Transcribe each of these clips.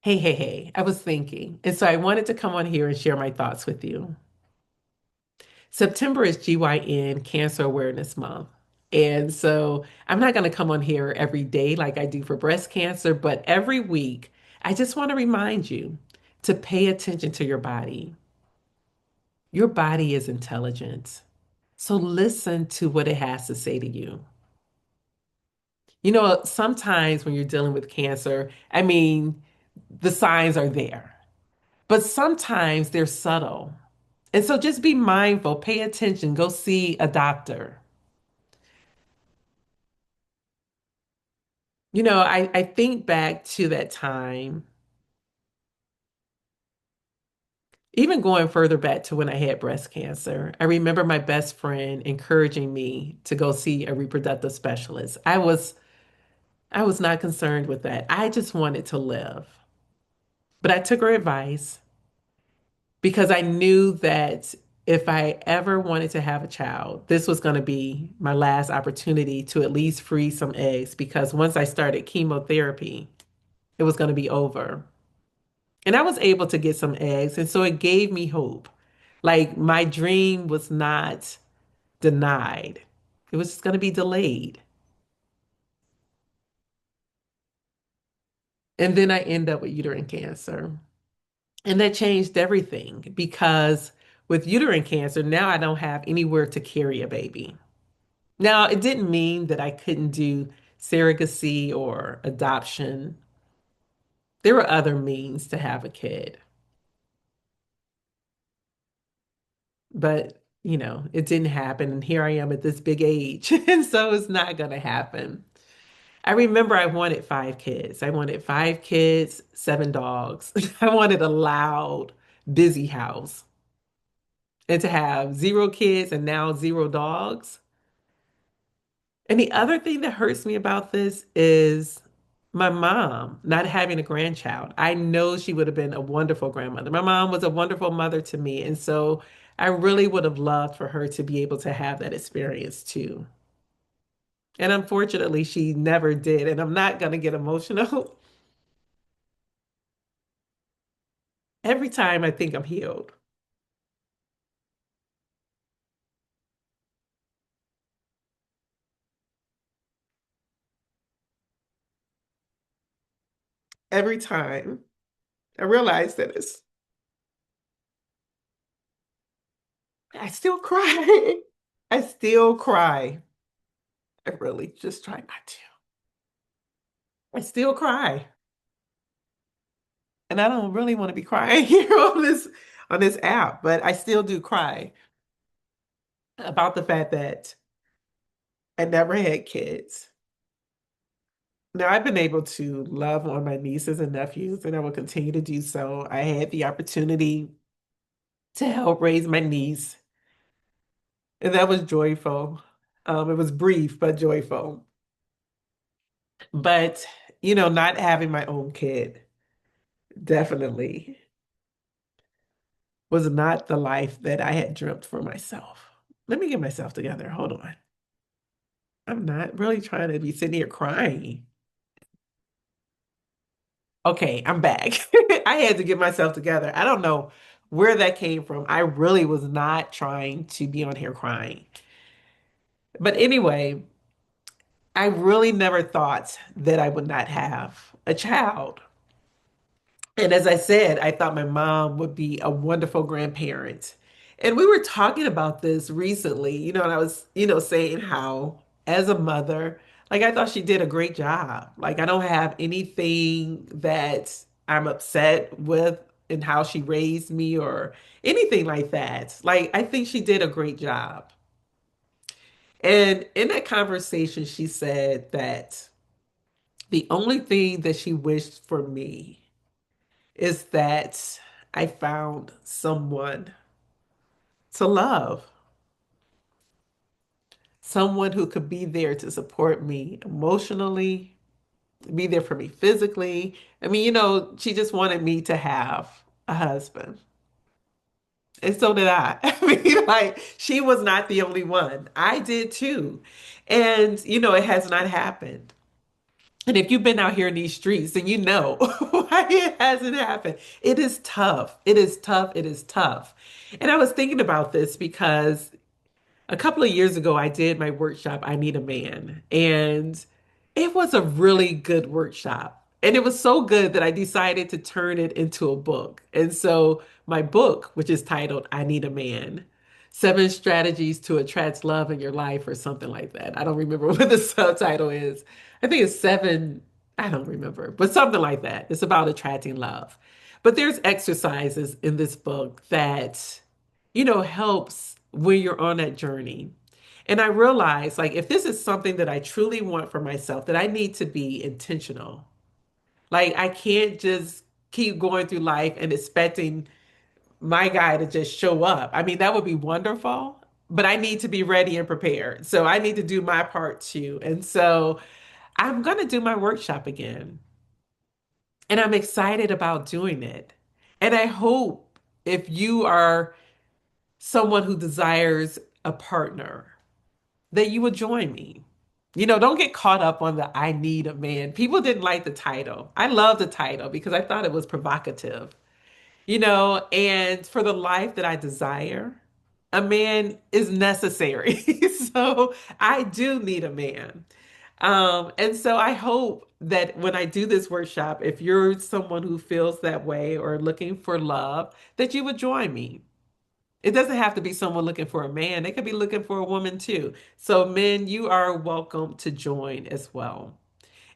Hey, hey, hey, I was thinking. And so I wanted to come on here and share my thoughts with you. September is GYN Cancer Awareness Month. And so I'm not going to come on here every day like I do for breast cancer, but every week, I just want to remind you to pay attention to your body. Your body is intelligent. So listen to what it has to say to you. Sometimes when you're dealing with cancer, the signs are there, but sometimes they're subtle. And so just be mindful, pay attention, go see a doctor. I think back to that time, even going further back to when I had breast cancer. I remember my best friend encouraging me to go see a reproductive specialist. I was not concerned with that. I just wanted to live. But I took her advice because I knew that if I ever wanted to have a child, this was going to be my last opportunity to at least freeze some eggs because once I started chemotherapy, it was going to be over. And I was able to get some eggs. And so it gave me hope. Like my dream was not denied, it was just going to be delayed. And then I end up with uterine cancer. And that changed everything because with uterine cancer, now I don't have anywhere to carry a baby. Now, it didn't mean that I couldn't do surrogacy or adoption. There were other means to have a kid, but it didn't happen. And here I am at this big age. And so it's not going to happen. I remember I wanted 5 kids. I wanted 5 kids, 7 dogs. I wanted a loud, busy house. And to have 0 kids and now 0 dogs. And the other thing that hurts me about this is my mom not having a grandchild. I know she would have been a wonderful grandmother. My mom was a wonderful mother to me. And so I really would have loved for her to be able to have that experience too. And unfortunately, she never did. And I'm not going to get emotional. Every time I think I'm healed, every time I realize that I still cry. I still cry. I really just try not to. I still cry. And I don't really want to be crying here on this app, but I still do cry about the fact that I never had kids. Now I've been able to love on my nieces and nephews, and I will continue to do so. I had the opportunity to help raise my niece, and that was joyful. It was brief but joyful. But not having my own kid definitely was not the life that I had dreamt for myself. Let me get myself together. Hold on. I'm not really trying to be sitting here crying. Okay, I'm back. I had to get myself together. I don't know where that came from. I really was not trying to be on here crying. But anyway, I really never thought that I would not have a child. And as I said, I thought my mom would be a wonderful grandparent. And we were talking about this recently, and I was, saying how as a mother, like I thought she did a great job. Like I don't have anything that I'm upset with in how she raised me or anything like that. Like I think she did a great job. And in that conversation, she said that the only thing that she wished for me is that I found someone to love, someone who could be there to support me emotionally, be there for me physically. I mean, she just wanted me to have a husband. And so did I. I mean, like, she was not the only one. I did too. And, it has not happened. And if you've been out here in these streets, then you know why it hasn't happened. It is tough. It is tough. It is tough. And I was thinking about this because a couple of years ago, I did my workshop, I Need a Man. And it was a really good workshop. And it was so good that I decided to turn it into a book. And so my book, which is titled I Need a Man, Seven Strategies to Attract Love in Your Life, or something like that. I don't remember what the subtitle is. I think it's seven, I don't remember, but something like that. It's about attracting love. But there's exercises in this book that, helps when you're on that journey. And I realized, like, if this is something that I truly want for myself, that I need to be intentional. Like, I can't just keep going through life and expecting my guy to just show up. I mean, that would be wonderful, but I need to be ready and prepared. So I need to do my part too. And so I'm going to do my workshop again. And I'm excited about doing it. And I hope if you are someone who desires a partner, that you would join me. Don't get caught up on the I need a man. People didn't like the title. I love the title because I thought it was provocative, and for the life that I desire, a man is necessary. So I do need a man. And so I hope that when I do this workshop, if you're someone who feels that way or looking for love, that you would join me. It doesn't have to be someone looking for a man. They could be looking for a woman too. So men, you are welcome to join as well.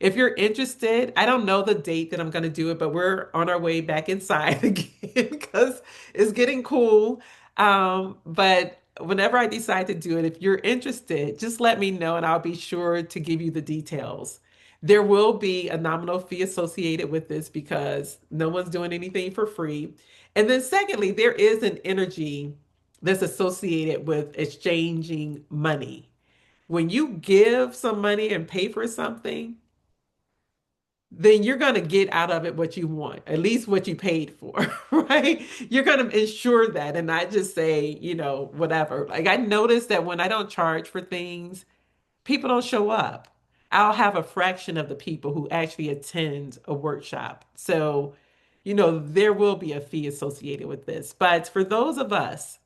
If you're interested, I don't know the date that I'm going to do it, but we're on our way back inside again because it's getting cool. But whenever I decide to do it, if you're interested, just let me know and I'll be sure to give you the details. There will be a nominal fee associated with this because no one's doing anything for free. And then, secondly, there is an energy that's associated with exchanging money. When you give some money and pay for something, then you're going to get out of it what you want, at least what you paid for, right? You're going to ensure that and not just say, whatever. Like I noticed that when I don't charge for things, people don't show up. I'll have a fraction of the people who actually attend a workshop. So, there will be a fee associated with this. But for those of us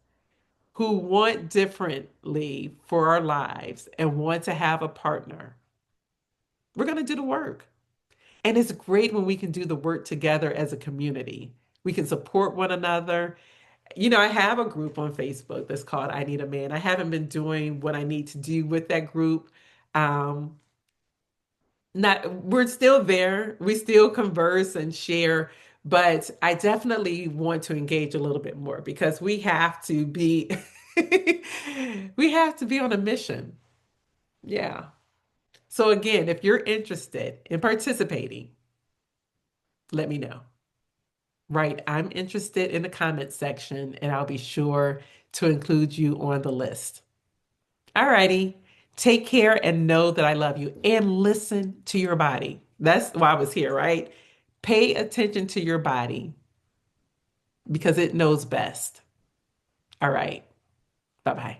who want differently for our lives and want to have a partner, we're going to do the work. And it's great when we can do the work together as a community. We can support one another. I have a group on Facebook that's called I Need a Man. I haven't been doing what I need to do with that group. Um, not we're still there. We still converse and share, but I definitely want to engage a little bit more because we have to be we have to be on a mission. Yeah. So again, if you're interested in participating, let me know. Right. I'm interested in the comment section and I'll be sure to include you on the list. All righty. Take care and know that I love you and listen to your body. That's why I was here, right? Pay attention to your body because it knows best. All right. Bye bye.